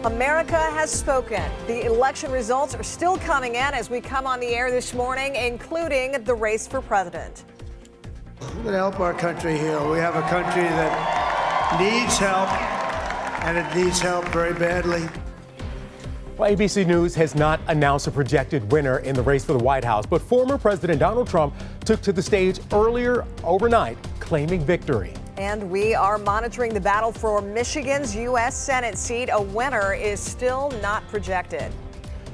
America has spoken. The election results are still coming in as we come on the air this morning, including the race for president. We're going to help our country heal. We have a country that needs help, and it needs help very badly. Well, ABC News has not announced a projected winner in the race for the White House, but former President Donald Trump took to the stage earlier overnight, claiming victory. And we are monitoring the battle for Michigan's U.S. Senate seat. A winner is still not projected.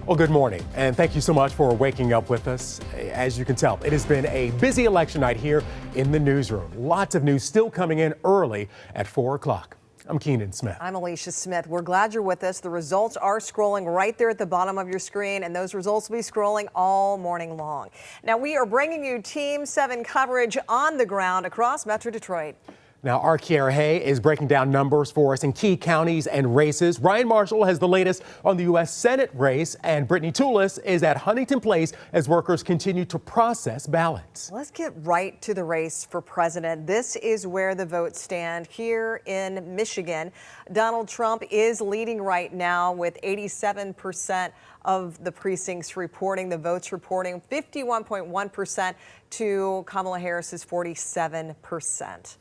Well, good morning, and thank you so much for waking up with us. As you can tell, it has been a busy election night here in the newsroom. Lots of news still coming in early at 4 o'clock. I'm Keenan Smith. I'm Alicia Smith. We're glad you're with us. The results are scrolling right there at the bottom of your screen, and those results will be scrolling all morning long. Now, we are bringing you Team 7 coverage on the ground across Metro Detroit. Now, our Kiara Hay is breaking down numbers for us in key counties and races. Ryan Marshall has the latest on the U.S. Senate race, and Brittany Toulis is at Huntington Place as workers continue to process ballots. Let's get right to the race for president. This is where the votes stand here in Michigan. Donald Trump is leading right now with 87% of the precincts reporting, the votes reporting 51.1% to Kamala Harris's 47%.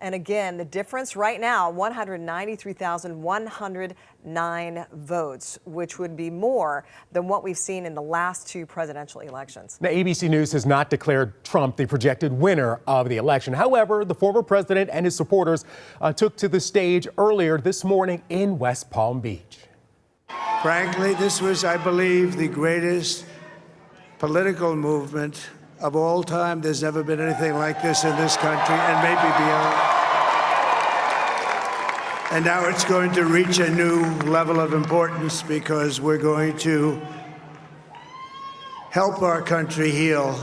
And again, the difference right now, 193,109 votes, which would be more than what we've seen in the last two presidential elections. Now, ABC News has not declared Trump the projected winner of the election. However, the former president and his supporters took to the stage earlier this morning in West Palm Beach. Frankly, this was, I believe, the greatest political movement of all time. There's never been anything like this in this country, and maybe beyond. And now it's going to reach a new level of importance because we're going to help our country heal.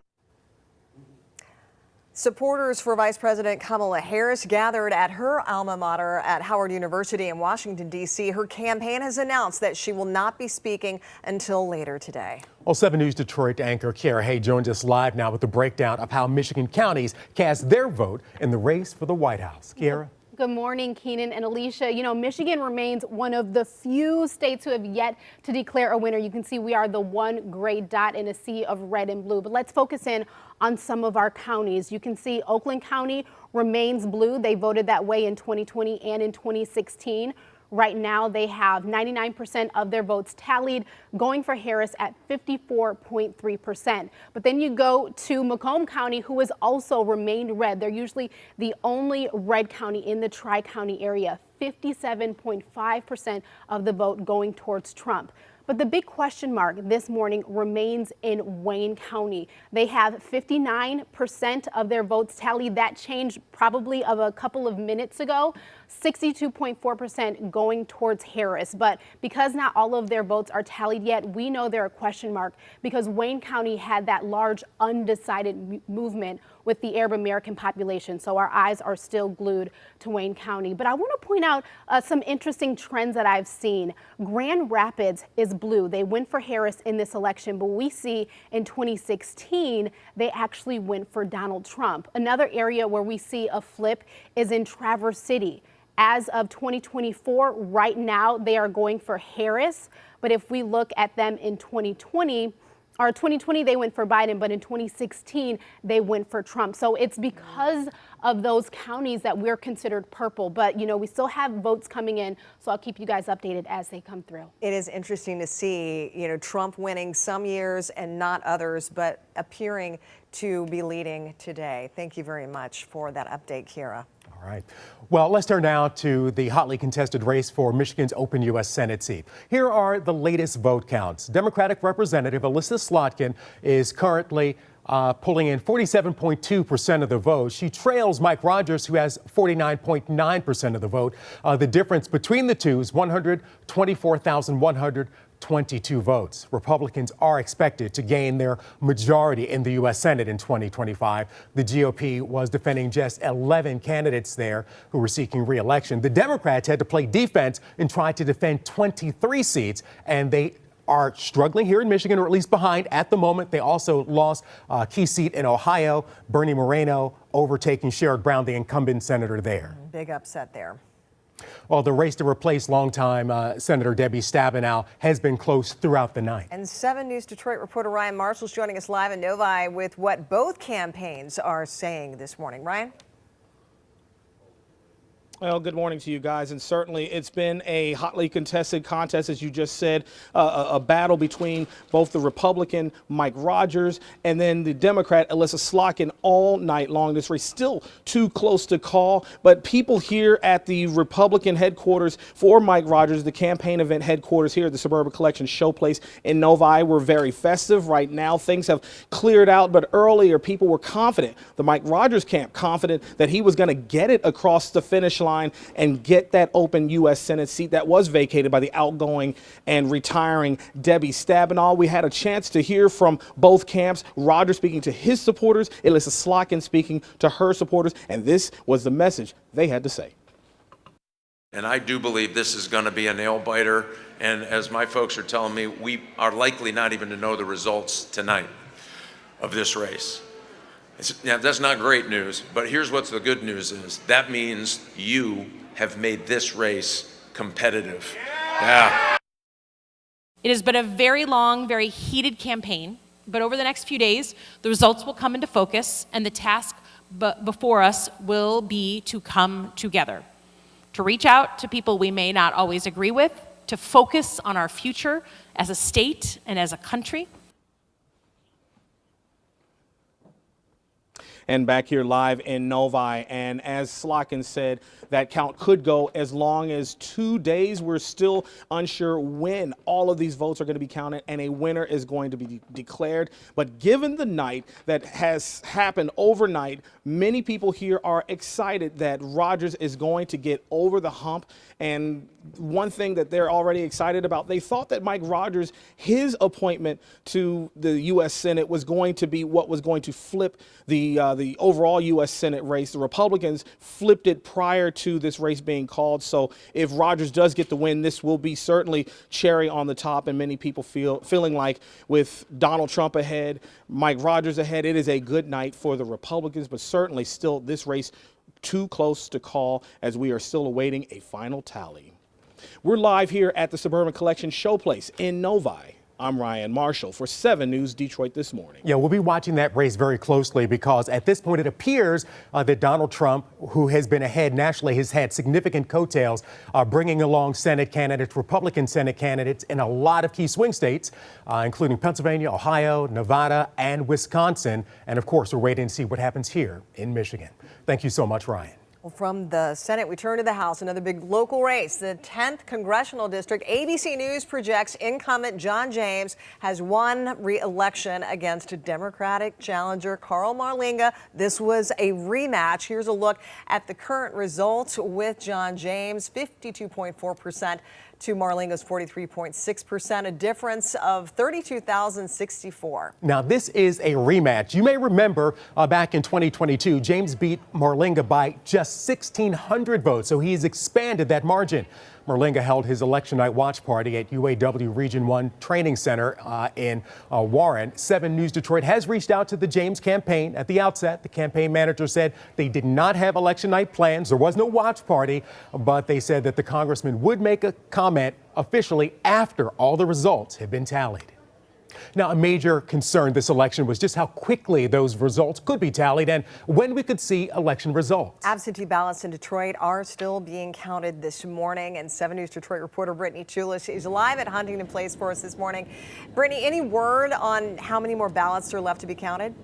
Supporters for Vice President Kamala Harris gathered at her alma mater at Howard University in Washington, D.C. Her campaign has announced that she will not be speaking until later today. Well, 7 News Detroit anchor Kiara Hay joins us live now with the breakdown of how Michigan counties cast their vote in the race for the White House. Kiara? Good morning, Keenan and Alicia. You know, Michigan remains one of the few states who have yet to declare a winner. You can see we are the one gray dot in a sea of red and blue. But let's focus in on some of our counties. You can see Oakland County remains blue. They voted that way in 2020 and in 2016. Right now, they have 99% of their votes tallied, going for Harris at 54.3%. But then you go to Macomb County, who has also remained red. They're usually the only red county in the Tri-County area, 57.5% of the vote going towards Trump. But the big question mark this morning remains in Wayne County. They have 59% of their votes tallied. That changed probably of a couple of minutes ago. 62.4% going towards Harris. But because not all of their votes are tallied yet, we know they're a question mark because Wayne County had that large undecided movement with the Arab American population. So our eyes are still glued to Wayne County. But I want to point out some interesting trends that I've seen. Grand Rapids is blue. They went for Harris in this election, but we see in 2016, they actually went for Donald Trump. Another area where we see a flip is in Traverse City. As of 2024, right now, they are going for Harris. But if we look at them in 2020, they went for Biden, but in 2016, they went for Trump. So it's because of those counties that we're considered purple. But, you know, we still have votes coming in, so I'll keep you guys updated as they come through. It is interesting to see, you know, Trump winning some years and not others, but appearing to be leading today. Thank you very much for that update, Kiara. All right. Well, let's turn now to the hotly contested race for Michigan's open U.S. Senate seat. Here are the latest vote counts. Democratic Representative Alyssa Slotkin is currently pulling in 47.2% of the vote. She trails Mike Rogers, who has 49.9% of the vote. The difference between the two is 124,122 votes. Republicans are expected to gain their majority in the U.S. Senate in 2025. The GOP was defending just 11 candidates there who were seeking re-election. The Democrats had to play defense and try to defend 23 seats, and they are struggling here in Michigan, or at least behind at the moment. They also lost a key seat in Ohio, Bernie Moreno overtaking Sherrod Brown, the incumbent senator there. Big upset there. Well, the race to replace longtime Senator Debbie Stabenow has been close throughout the night. And 7 News Detroit reporter Ryan Marshall's joining us live in Novi with what both campaigns are saying this morning. Ryan? Well, good morning to you guys, and certainly it's been a hotly contested contest, as you just said, a battle between both the Republican Mike Rogers and then the Democrat Alyssa Slotkin all night long. This race still too close to call, but people here at the Republican headquarters for Mike Rogers, the campaign event headquarters here at the Suburban Collection Showplace in Novi, were very festive. Right now, things have cleared out, but earlier people were confident, the Mike Rogers camp confident that he was going to get it across the finish line and get that open U.S. Senate seat that was vacated by the outgoing and retiring Debbie Stabenow. We had a chance to hear from both camps, Rogers speaking to his supporters, Alyssa Slotkin speaking to her supporters, and this was the message they had to say. And I do believe this is going to be a nail biter, and as my folks are telling me, we are likely not even to know the results tonight of this race. Now, that's not great news, but here's what's the good news is. That means you have made this race competitive. Yeah. It has been a very long, very heated campaign, but over the next few days, the results will come into focus, and the task before us will be to come together, to reach out to people we may not always agree with, to focus on our future as a state and as a country. And back here live in Novi, and as Slotkin said, that count could go as long as 2 days. We're still unsure when all of these votes are going to be counted and a winner is going to be declared. But given the night that has happened overnight, many people here are excited that Rogers is going to get over the hump. And one thing that they're already excited about, they thought that Mike Rogers, his appointment to the U.S. Senate was going to be what was going to flip the overall U.S. Senate race. The Republicans flipped it prior to this race being called. So if Rogers does get the win, this will be certainly cherry on the top, and many people feeling like with Donald Trump ahead, Mike Rogers ahead, it is a good night for the Republicans, but certainly still this race too close to call as we are still awaiting a final tally. We're live here at the Suburban Collection Showplace in Novi. I'm Ryan Marshall for 7 News Detroit this morning. Yeah, we'll be watching that race very closely because at this point it appears that Donald Trump, who has been ahead nationally, has had significant coattails, bringing along Senate candidates, Republican Senate candidates in a lot of key swing states, including Pennsylvania, Ohio, Nevada, and Wisconsin. And of course, we're waiting to see what happens here in Michigan. Thank you so much, Ryan. Well, from the Senate, we turn to the House. Another big local race, the 10th Congressional District. ABC News projects incumbent John James has won re-election against Democratic challenger Carl Marlinga. This was a rematch. Here's a look at the current results with John James, 52.4% to Marlinga's 43.6%, a difference of 32,064. Now, this is a rematch. You may remember back in 2022, James beat Marlinga by just 1,600 votes, so he's expanded that margin. Marlinga held his election night watch party at UAW Region 1 Training Center in Warren. 7 News Detroit has reached out to the James campaign. At the outset, the campaign manager said they did not have election night plans. There was no watch party, but they said that the congressman would make a comment officially after all the results had been tallied. Now, a major concern this election was just how quickly those results could be tallied and when we could see election results. Absentee ballots in Detroit are still being counted this morning, and 7 News Detroit reporter Brittany Chulish is live at Huntington Place for us this morning. Brittany, any word on how many more ballots are left to be counted?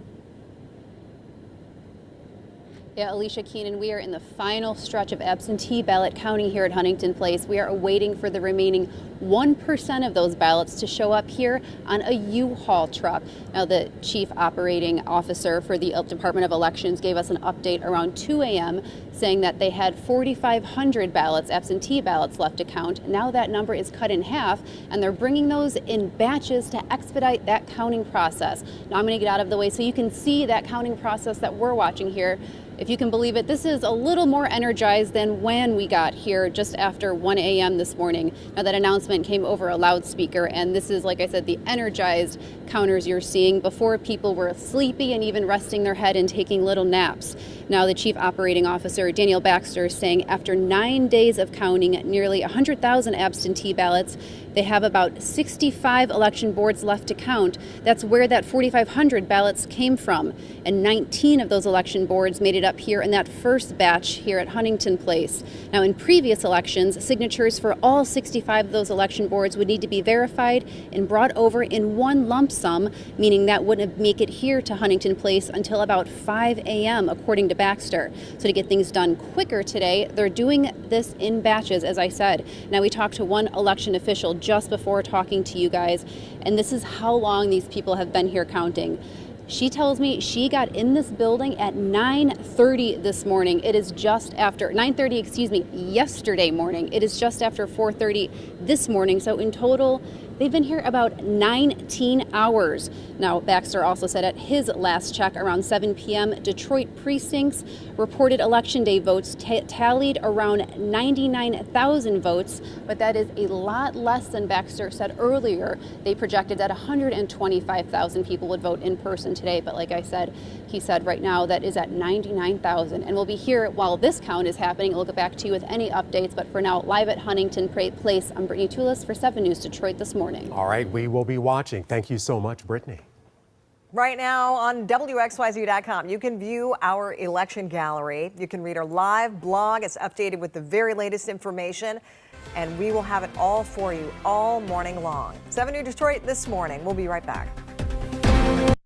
Yeah, Alicia Keenan, we are in the final stretch of absentee ballot counting here at Huntington Place. We are awaiting for the remaining 1% of those ballots to show up here on a U-Haul truck. Now, the chief operating officer for the Department of Elections gave us an update around 2 a.m. saying that they had 4,500 ballots, absentee ballots left to count. Now that number is cut in half, and they're bringing those in batches to expedite that counting process. Now I'm going to get out of the way so you can see that counting process that we're watching here. If you can believe it, this is a little more energized than when we got here just after 1 a.m. this morning. Now that announcement came over a loudspeaker, and this is, like I said, the energized counters you're seeing. Before, people were sleepy and even resting their head and taking little naps. Now the Chief Operating Officer, Daniel Baxter, is saying after 9 days of counting nearly 100,000 absentee ballots, they have about 65 election boards left to count. That's where that 4,500 ballots came from. And 19 of those election boards made it up here in that first batch here at Huntington Place. Now, in previous elections, signatures for all 65 of those election boards would need to be verified and brought over in one lump sum, meaning that wouldn't make it here to Huntington Place until about 5 a.m., according to Baxter. So to get things done quicker today, they're doing this in batches, as I said. Now, we talked to one election official just before talking to you guys, and this is how long these people have been here counting. She tells me she got in this building at 9:30 this morning. It is just after 9:30, yesterday morning. It is just after 4:30 this morning. So in total, they've been here about 19 hours. Now, Baxter also said at his last check around 7 p.m., Detroit precincts reported Election Day votes tallied around 99,000 votes, but that is a lot less than Baxter said earlier. They projected that 125,000 people would vote in person today, but like I said, he said right now that is at 99,000. And we'll be here while this count is happening. We'll get back to you with any updates, but for now, live at Huntington Place, I'm Brittany Toulis for 7 News Detroit this morning. All right, we will be watching. Thank you so much, Brittany. Right now on WXYZ.com, you can view our election gallery. You can read our live blog. It's updated with the very latest information, and we will have it all for you all morning long. 7 News Detroit this morning. We'll be right back.